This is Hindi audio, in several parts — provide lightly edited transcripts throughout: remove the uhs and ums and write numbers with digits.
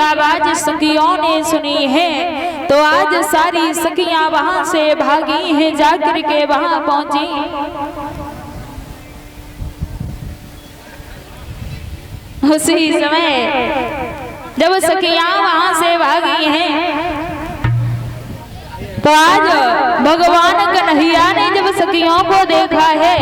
आवाज सखियों ने सुनी है तो आज सारी सखियां वहां से भागी हैं, जाकर के वहां पहुंची। उसी समय जब सखियां वहां से भागी हैं तो आज भगवान कन्हैया ने जब सखियों को देखा है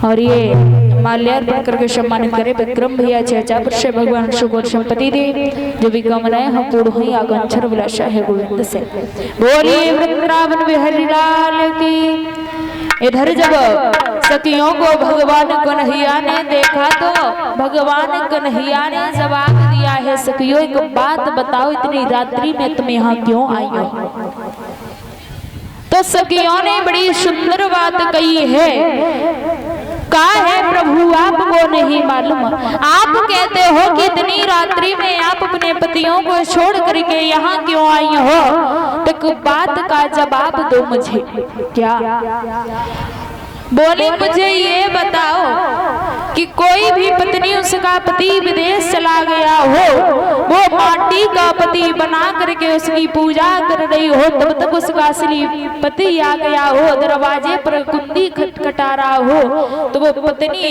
और ये माल्यार्पण करके सम्मानित करे विक्रम भैया चेचा पुरुष भगवान सुगोर संपत्ति दे जो भी कामनाएं हम पूर्ण हुई आगंछर विलासा है गोविंद से। बोलिए वृंदावन बिहारी लाल की। इधर जब सखियों को भगवान कन्हैया ने देखा तो भगवान कन्हैया ने जवाब दिया है, सखियों एक बात बताओ, इतनी रात्रि में तुम यहाँ क्यों आई हो? तो सखियों ने बड़ी सुंदर बात कही है, कहा है प्रभु आपको नहीं मालूम, आप कहते हो कि इतनी रात्रि में आप अपने पतियों को छोड़ करके यहाँ क्यों आई हो, तो बात का जवाब दो मुझे। क्या बोले, मुझे ये बताओ कि कोई भी पत्नी उसका पति विदेश चला गया हो, वो माटी का पति बना करके उसकी पूजा कर रही हो, तब तक उसका असली पति आ गया हो, दरवाजे पर कुंडी खटखटा रहा हो तो वो पत्नी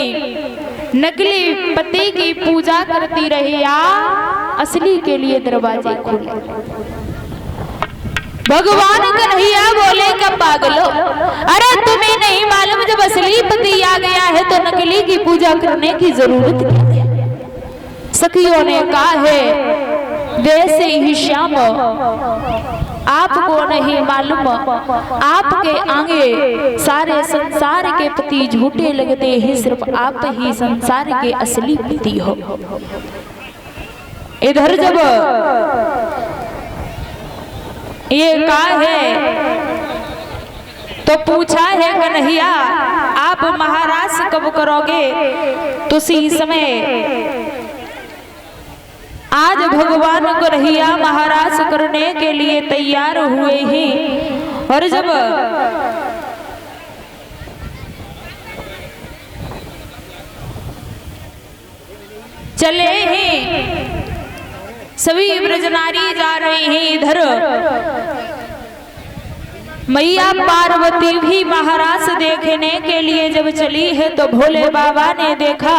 नकली पति की पूजा करती रही या असली के लिए दरवाजे खोले? भगवान कन्हैया बोले, कब पागलो, अरे तुम्हें नहीं मालूम जब असली पति आ गया है तो नकली की पूजा करने की जरूरत क्या है? सखियों ने कहा है, वैसे ही श्याम आपको नहीं मालूम, आपके आगे सारे संसार के पति झूठे लगते हैं, सिर्फ आप ही संसार के असली पति हो। इधर जब ये कहा है तो पूछा है कन्हैया आप महाराज कब करोगे? तो उसी समय आज भगवान कन्हैया महाराज करने के लिए तैयार हुए हैं। और जब चले हैं सभी ब्रजनारी जा रहे हैं, इधर मैया पार्वती भी महाराज देखने के लिए जब चली है तो भोले बाबा ने देखा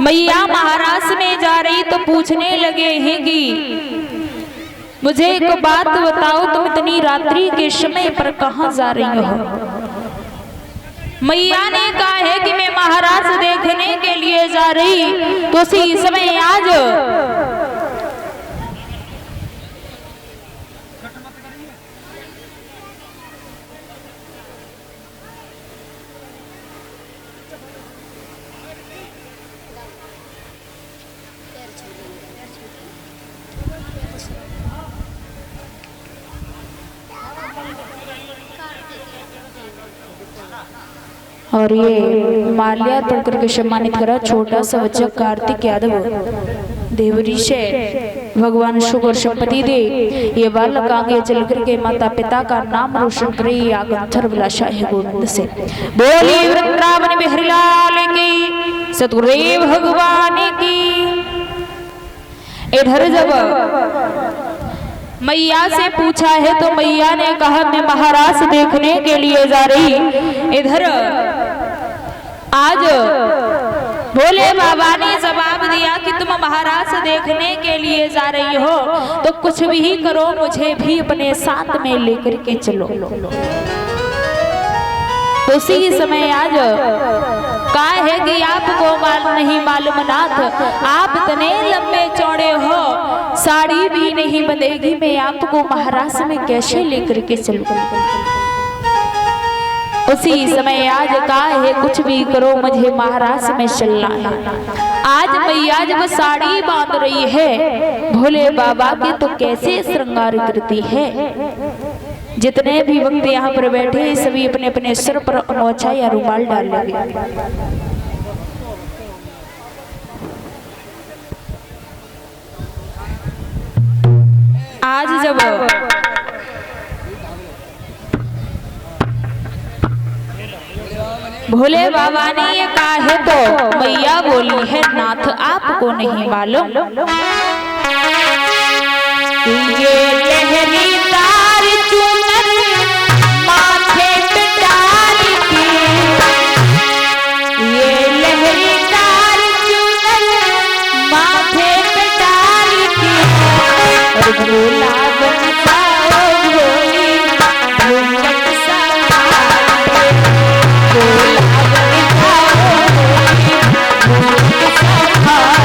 मैया महाराज में जा रही तो पूछने लगे हैं कि मुझे एक बात बताओ, तुम इतनी रात्रि के समय पर कहां जा रही हो? मैया ने कहा है कि मैं महाराज देखने के लिए जा रही, तो उसी समय आज और ये माल्यार्पण करके सम्मानित करा छोटा सा बच्चा कार्तिक यादव देवरी से भगवान सुगोर संपत्ति दे, ये बालक आगे चल करके माता पिता का नाम रोशन करे, आगंतर विलासा है गोविंद से। बोली वृंदावन बिहारी लाल की, सतगुरुदेव भगवान की। इधर जब मैया से पूछा है तो मैया ने कहा मैं महाराज देखने के लिए जा रही। इधर आज भोले बाबा ने जवाब दिया कि तुम महाराज देखने के लिए जा रही हो तो कुछ भी करो, मुझे भी अपने साथ में लेकर के चलो। उसी समय आज कहा है कि आपको नहीं मालूम नाथ, आप इतने लंबे चौड़े हो, साड़ी भी नहीं बंधेगी, मैं आपको महाराज में कैसे लेकर के चलूं? उसी समय आज कहा है कुछ भी करो, मुझे महाराज में चलना है। आज मैया जब साड़ी बांध रही है भोले बाबा के तो कैसे श्रृंगार करती है। जितने भी वक्त यहाँ पर बैठे सभी अपने अपने सिर पर अनोछा या रुमाल डाल लगे। आज जब भोले बाबा ने ये कहा है तो मैया बोली है नाथ आपको नहीं मालूम ये लहरीदार चुनर माथे पे डाल के ये लहरीदार चुनर माथे पे डाल के और भोला बन जाओ भोली घूंघट संभाल भोला बन जाओ भोली घूंघट संभाल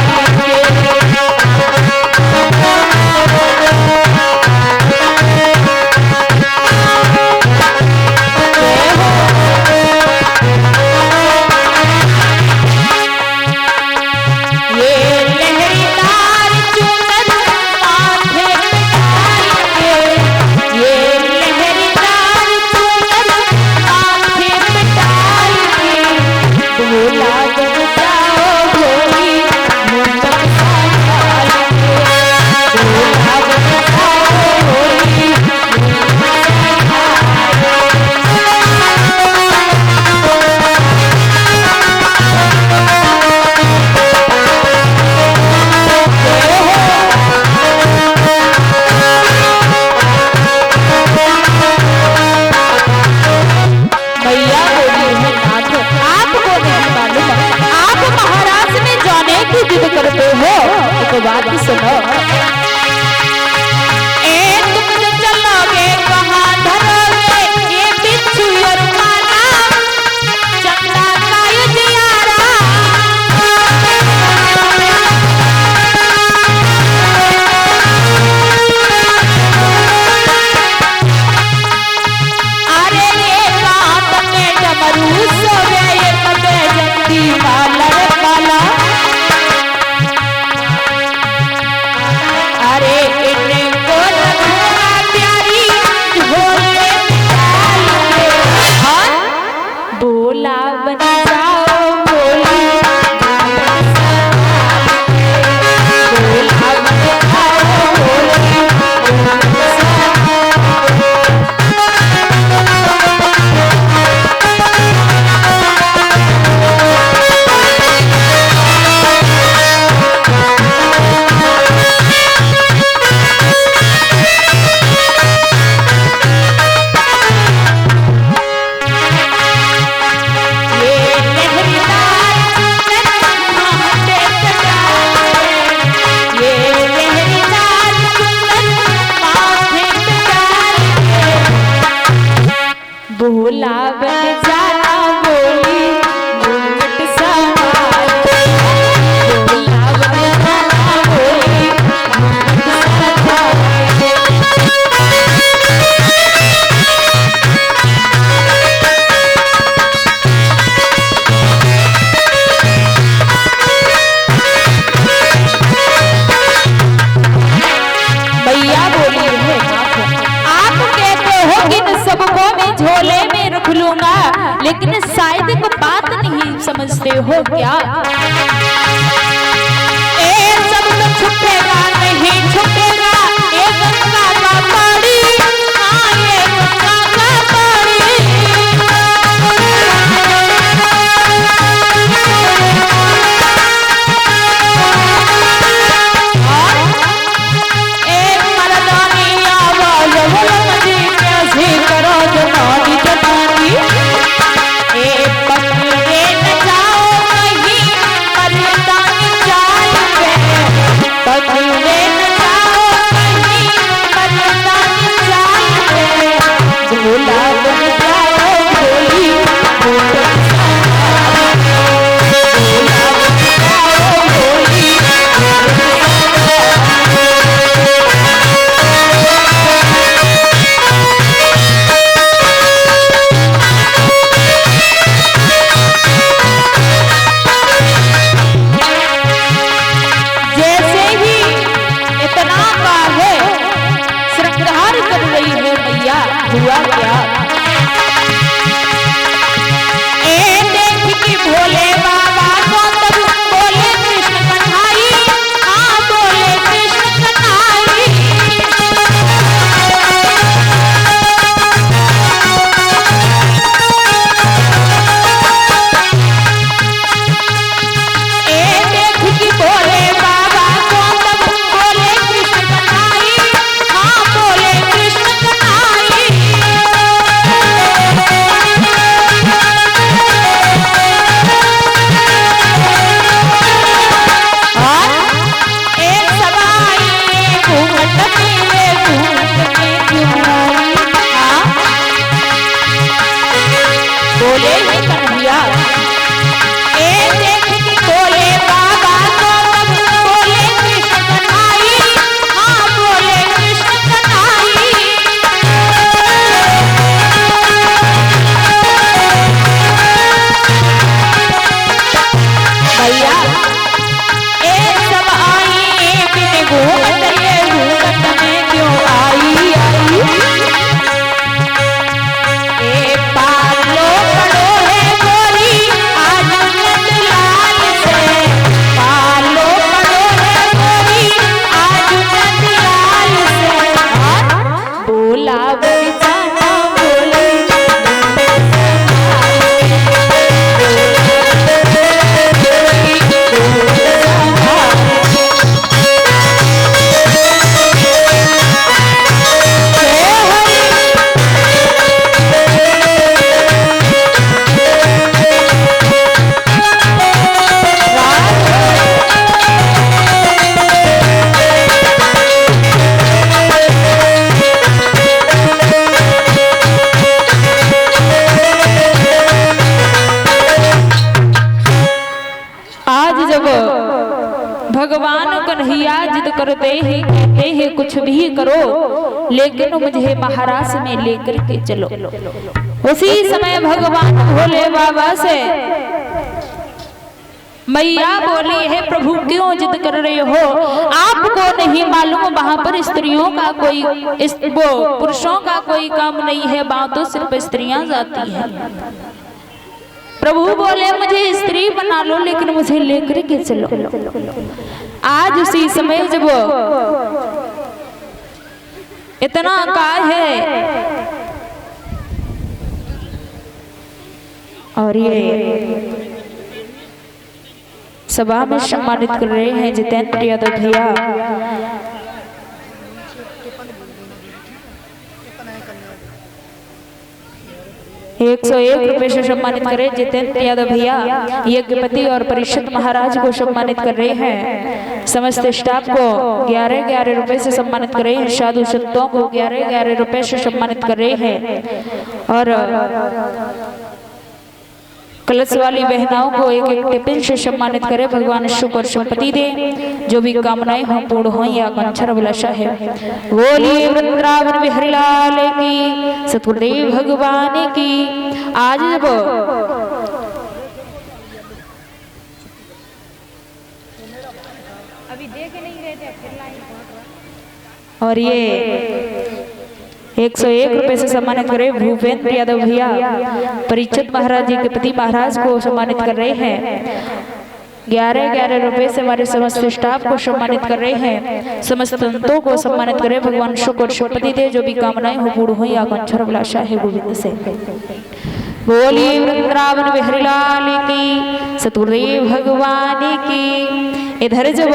बात सुनो तुम जो चलोगे कहाँ धरोगे ये बिच्छू और माला चंदा का उजियारा अरे ये कांत में डमरू सोवे ये कबे जंती माला माला अरे इनको रखना प्यारी भोले भोला बन जाओ भोली भोला बन जाओ भोली भोला बन जाना बोली घूंघट संभाल भोला बन जाना बोली घूंघट संभाल भैया बोली है आप कहते हो कि सबको मैं झोले में रख लूंगा लेकिन शायद एक बात नहीं समझते हो क्या सब तो छुपेगा नहीं छुपेगा ये गंगा का पानी ये गंगा का पानी एक मर्दानी आवाज बोलो मुझे कैसे करो जनानी जनानी पकड़े न जाओ कहीं मर्दानी चाल पे पकड़े न जाओ कहीं मर्दानी चाल पे भगवान कन्हैया जिद करते हैं, कहते हैं कुछ भी करो लेकिन मुझे महाराज में लेकर के चलो। उसी समय भगवान भोले बाबा से मैया बोली है प्रभु क्यों जिद कर रहे हो, आपको नहीं मालूम वहां पर स्त्रियों का कोई वो पुरुषों का कोई काम नहीं है, वहां तो सिर्फ स्त्रियां जाती हैं। प्रभु बोले मुझे स्त्री बना लो लेकिन मुझे लेकर के चलो। आज उसी समय जब इतना काय है और ये सभा में सम्मानित कर रहे हैं जितेंद्र यादव भैया। 101 रुपए से सम्मानित करे जितेंद्र यादव भैया। यज्ञपति और परिषद महाराज को सम्मानित कर रहे हैं। समस्त स्टाफ को 11-11 रुपए से सम्मानित कर रहे हैं। साधु संतों को 11-11 रुपए से सम्मानित कर रहे हैं और कलश वाली बहनाओं को 1-1 टिफिन से सम्मानित करे। भगवान सुख और संपत्ति दे, जो भी कामनाएं हो पूर्ण हो। या कंचर अभिलाषा है। बोलिए वृंदावन बिहारी लाल की, सतगुरुदेव भगवान की। आज जब अभी देख नहीं रहे थे और ये 101 रुपए से सम्मानित करे भूपेंद्र यादव भैया। परिचित महाराज जी के पति महाराज को सम्मानित कर रहे हैं। 11-11 रुपए से हमारे समस्त स्टाफ को सम्मानित कर रहे हैं। समस्त संतों को सम्मानित करे। भगवान सुख और संपत्ति दे, जो भी कामनाएं हो पूर्ण हो। या कंचर अभिलाषा है गोविंद से। बोलिए वृंदावन बिहारी लाल की, सतगुरुदेव भगवान की। इधर जब